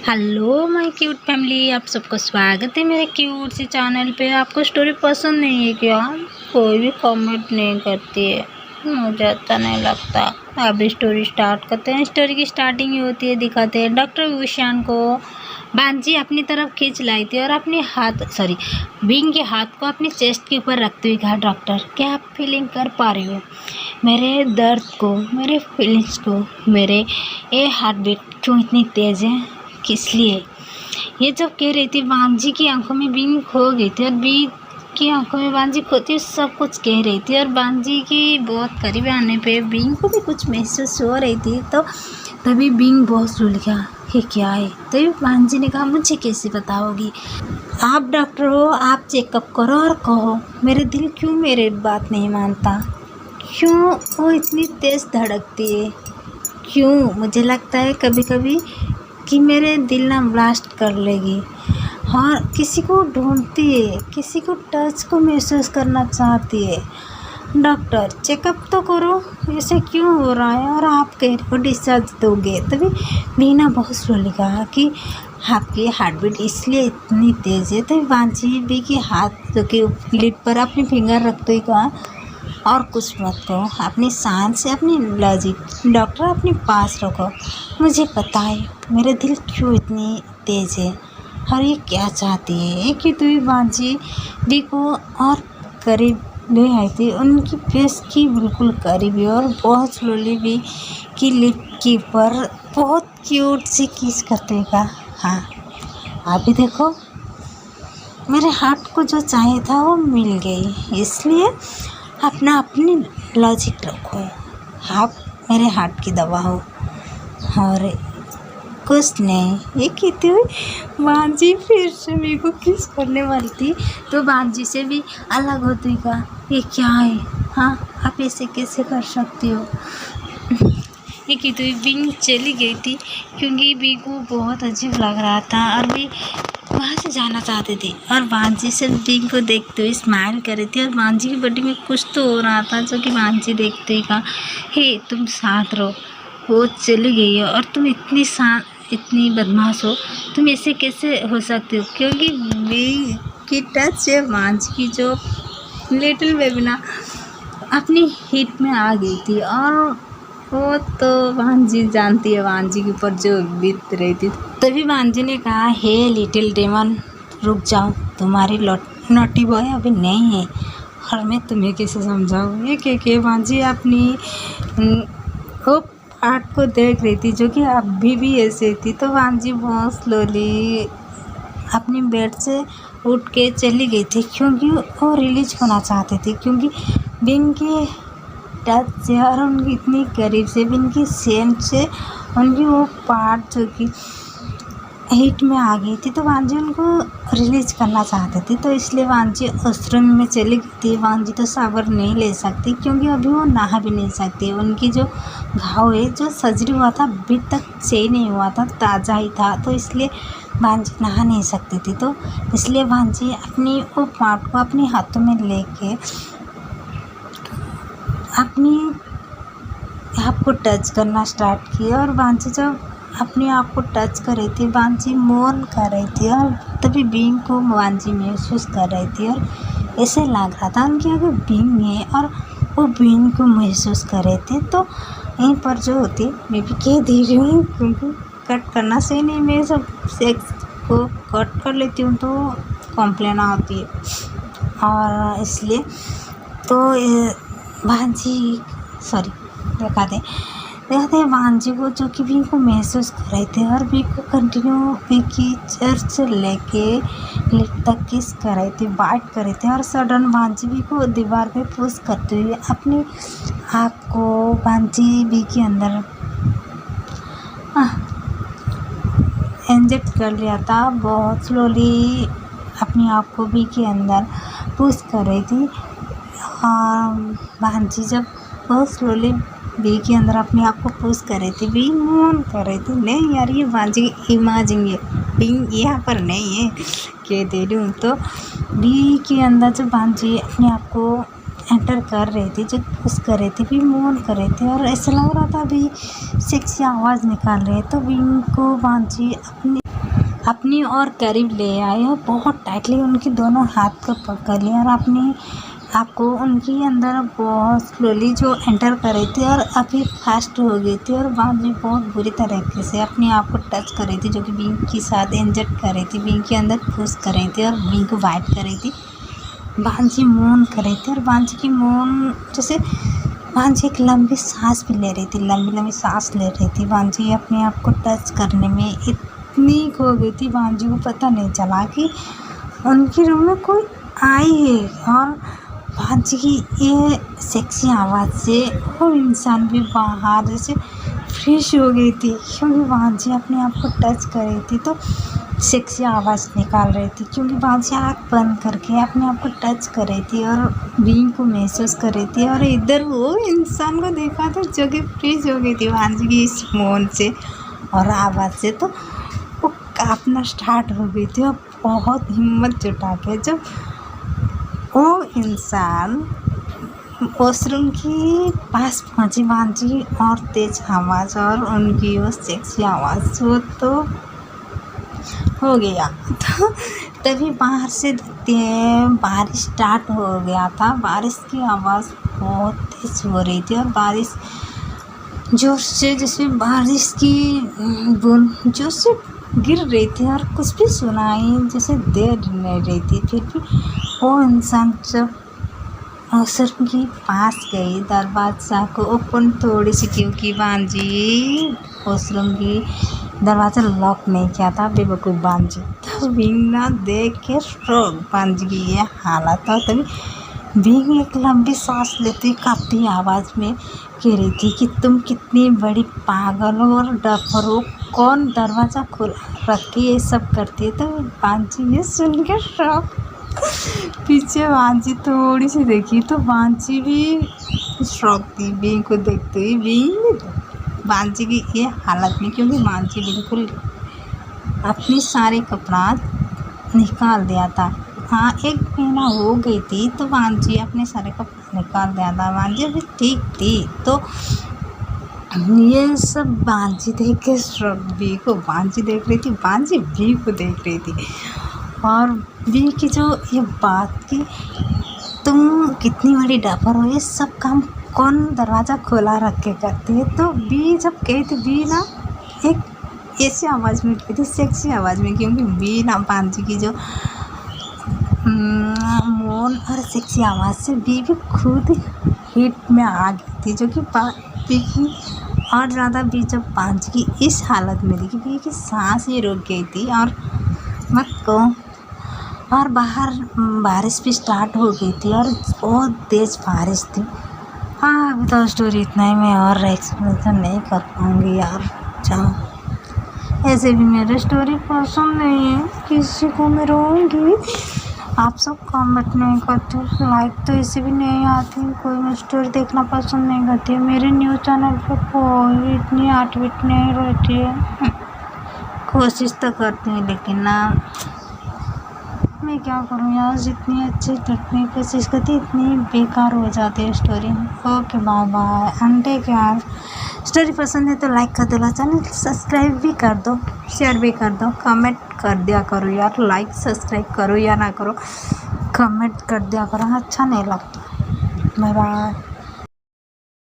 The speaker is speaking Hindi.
हेलो माय क्यूट फैमिली, आप सबका स्वागत है मेरे क्यूट सी चैनल पे। आपको स्टोरी पसंद नहीं है क्या? कोई भी कमेंट नहीं करती है, मुझे अच्छा नहीं लगता। अभी स्टोरी स्टार्ट करते हैं। स्टोरी की स्टार्टिंग ही होती है, दिखाते हैं डॉक्टर विशान को बांजी अपनी तरफ खींच लाई थी और अपने बिंग के हाथ को अपने चेस्ट के ऊपर रखते हुए कहा, डॉक्टर क्या आप फीलिंग कर पा रही हो मेरे दर्द को, मेरे फीलिंग्स को? मेरे ये हार्ट बीट क्यों इतनी तेज़ है, किस लिए? ये जब कह रही थी, वांजी की आंखों में बिंग खो गई थी और बिंग की आंखों में वांजी खोती सब कुछ कह रही थी। और वांजी की बहुत करीब आने पे बिंग को भी कुछ महसूस हो रही थी। तो तभी बिंग बहुत स्लो लिखा, ये क्या है? तभी वांजी ने कहा, मुझे कैसे बताओगी? आप डॉक्टर हो, आप चेकअप करो और कहो मेरे दिल क्यों मेरे बात नहीं मानता, क्यों वो इतनी तेज़ धड़कती है, क्यों मुझे लगता है कभी कभी कि मेरे दिल ना ब्लास्ट कर लेगी। और किसी को ढूंढती है, किसी को टच को महसूस करना चाहती है। डॉक्टर चेकअप तो करो, ऐसे क्यों हो रहा है? और आप कह रहे हो डिस्चार्ज दोगे। तभी मीना बहुत स्लोली कहा कि आपकी हार्ट बीट इसलिए इतनी तेज़ है। तभी वांची भी के हाथ के लिप पर अपनी फिंगर रखते ही कहा, और कुछ मत कहो, अपनी सांस से अपनी लॉजिक डॉक्टर अपने पास रखो। मुझे पता है मेरे दिल क्यों इतनी तेज़ है और ये क्या चाहती है कि तू वांजी दी को और करीब ले आई थी। उनकी फेस की बिल्कुल करीबी और बहुत स्लोली भी की लिप की पर बहुत क्यूट सी किस करते का, हाँ अभी देखो मेरे हार्ट को जो चाहिए था वो मिल गई, इसलिए अपनी लॉजिक रखो। आप मेरे हार्ट की दवा हो और कुछ नहीं। ये कहती हुई बांजी फिर से मेरे को किस करने वाली थी, तो बांजी से भी अलग होती का, ये क्या है? हाँ आप ऐसे कैसे कर सकती हो? ये कहती हुई बिंग चली गई थी क्योंकि बिंग को बहुत अजीब लग रहा था और भी वहाँ से जाना चाहती थी। और वांजी से बिंग को देखते हुए स्माइल कर रही थी और वांजी की बॉडी में कुछ तो हो रहा था जो कि वांजी देखते ही कहा, हे तुम साथ रहो, वो चली गई है और तुम इतनी बदमाश हो, तुम ऐसे कैसे हो सकते हो? क्योंकि बिंग की टच है वांजी की जो लिटिल बेबी ना अपनी हिट में आ गई थी। और वो तो वांजी जानती है वांजी के ऊपर जो बीत रही थी। तभी वांजी ने कहा, हे लिटिल डेमन रुक जाओ, तुम्हारी नॉटी बॉय अभी नहीं है और मैं तुम्हें कैसे समझाऊँ? ये के वांजी अपनी वो पार्ट को देख रही थी जो कि अभी भी ऐसे थी। तो वांजी बहुत स्लोली अपनी बेड से उठ के चली गई थी क्योंकि वो रिलीज होना चाहती थी, क्योंकि बिंग की टच से और उनकी इतनी करीब से भी इनकी सेंट से उनकी वो पार्ट जो कि हीट में आ गई थी, तो वांजी उनको रिलीज करना चाहती थी। तो इसलिए वांजी उस रूम में चली गई थी। वांजी तो शावर नहीं ले सकती क्योंकि अभी वो नहा भी नहीं सकती। उनकी जो घाव है, जो सर्जरी हुआ था अभी तक सही नहीं हुआ था, ताज़ा ही था, तो इसलिए वांजी नहा नहीं सकती थी। तो इसलिए वांजी अपनी वो पार्ट को अपने हाथों में लेके अपनी आप को टच करना स्टार्ट किया। और वांजी जब अपने आप को टच कर रही थी, वांजी मौन कर रही थी और तभी बिंग को वांजी महसूस कर रही थी और ऐसे लग रहा था उनके आगे बिंग है और वो बिंग को महसूस कर रहे थे। तो यहीं पर जो होती मैं भी कह दे रही हूँ क्योंकि कट करना सही नहीं, मैं सब सेक्स को कट कर लेती हूँ तो कंप्लेन आती है और इसलिए तो वांजी दिखाते वांजी को जो कि भी को महसूस कर रहे थे और भी को कंटिन्यू भी की चर्च लेके लिप तक किस कर रहे थे, बाइट कर रहे थे। और सडन वांजी भी को दीवार पे पुश करते हुए अपने आप को वांजी भी के अंदर इंजेक्ट कर लिया था। बहुत स्लोली अपने आप को भी के अंदर पुश कर रही थी। वांजी जब बहुत स्लोली बी के अंदर अपने आप को पुश कर रही थी, बी मून कर रही थी, नहीं यार ये वांजी इमेजिन है, बिंग यहाँ पर नहीं है, कह दे रही हूँ। तो बी के अंदर जब वांजी अपने आप को एंटर कर रही थी, जो पुश कर रही थी, भी मून कर रहे थे और ऐसा लग रहा था भी सेक्सी आवाज़ निकाल रहे। तो बिंग को वांजी अपनी अपनी और करीब ले आए और बहुत टाइटली उनकी दोनों हाथ को पकड़ लिया और अपनी आपको उनके अंदर बहुत स्लोली जो एंटर कर रही थी और अभी फास्ट हो गई थी और बाद में बहुत बुरी तरीके से अपने आप को टच कर रही थी, जो कि बींग के साथ इंजर्ड कर रही थी, बींग के अंदर पुश कर रही थी और बींग को वाइट कर रही थी। बांझी मौन कर रही थी और बांझी की मौन जैसे बांझी एक लंबी सांस भी ले रही थी, लंबी लंबी सांस ले रही थी। बांझी अपने आप को टच करने में इतनी खो गई थी, बांझी को पता नहीं चला कि उनके रूम में कोई आई है। और बांझी की ये सेक्सी आवाज़ से वो इंसान भी बाहर जैसे फ्रेश हो गई थी, क्योंकि बांझी अपने आप को टच कर रही थी तो सेक्सी आवाज़ निकाल रही थी, क्योंकि बांझी आँख बंद करके अपने आप को टच कर रही थी और बींग को महसूस कर रही थी। और इधर वो इंसान को देखा था जो कि फ्रेश हो गई थी बांझी की इस मौन से और आवाज़ से, तो वो काँपना स्टार्ट हो गई थी। और बहुत हिम्मत जुटा के जब वो इंसान वॉशरूम के पास पहुँची बांझी और तेज आवाज़ और उनकी वो सेक्सी आवाज़ वो तो हो गया। तो तभी बाहर से देखते हैं बारिश स्टार्ट हो गया था। बारिश की आवाज़ बहुत तेज हो रही थी और बारिश जोर से जैसे बारिश की बूंद जोर से गिर रही थी और कुछ भी सुनाई जैसे दे नहीं रही थी। फिर भी वो इंसान जब वॉशरूम के पास गई, दरवाज़ा को ओपन थोड़ी सी, क्योंकि बांझी वॉशरूम की दरवाज़ा लॉक नहीं किया था, बेवकूफ़ बांझी। तो बींग देख के शॉक, बांझी की ये हालत था। तभी बींग एक लंबी सांस लेती कांपती आवाज़ में कह रही थी कि तुम कितनी बड़ी पागल हो और डफर हो, कौन दरवाज़ा खोला रख के ये सब करती है। तो बांझी ये सुन के शॉक, पीछे बांझी थोड़ी सी देखी तो बांझी भी शॉक थी बींग को देखते हुए। बींग बांझी की ये हालत में, क्योंकि बांझी बिल्कुल अपनी सारे कपड़ा निकाल दिया था। हाँ, 1 महीना हो गई थी तो बांझी अपने सारे कपड़े निकाल दिया था। बांझी अभी ठीक थी। तो ये सब बांझी देख के बी को बांझी देख रही थी, बांझी बी को देख रही थी। और बी की जो ये बात की तुम कितनी बड़ी डफर हो, ये सब काम कौन दरवाज़ा खोला रख के करती है। तो बी जब कही थी, बी ना एक ऐसी आवाज़ में कही थी, सेक्सी आवाज़ में, क्योंकि बी ना बांझी की जो मौन और सेक्सी आवाज़ से बी भी खुद हिट में आ गई थी, जो कि बी की और ज़्यादा बी जब बांझी की इस हालत में देखी, बी की सांस ही रुक गई थी। और मत कहो, और बाहर बारिश भी स्टार्ट हो गई थी और बहुत तेज़ बारिश थी। हाँ, अभी तो स्टोरी इतना ही, मैं और एक्सप्लेनेशन नहीं कर पाऊँगी यार। चलो, ऐसे भी मेरे स्टोरी पसंद नहीं है, किसी को मैं रोऊँगी। आप सब कमेंट नहीं करते, लाइक तो ऐसे भी नहीं आती, कोई मैं स्टोरी देखना पसंद नहीं करती है। मेरे न्यूज़ चैनल पर कोई इतनी आटविट नहीं रहती है। कोशिश तो करती हूँ, लेकिन ना मैं क्या करूँ यार, जितनी अच्छी लिखने की कोशिश करती इतनी बेकार हो जाती है story. Okay, bye bye and take care. Story पसंद है तो लाइक कर दो, चैनल सब्सक्राइब भी कर दो, शेयर भी कर दो, कमेंट कर दिया करो यार। लाइक सब्सक्राइब करो या ना करो, कमेंट कर दिया करो, अच्छा नहीं लगता। Bye bye.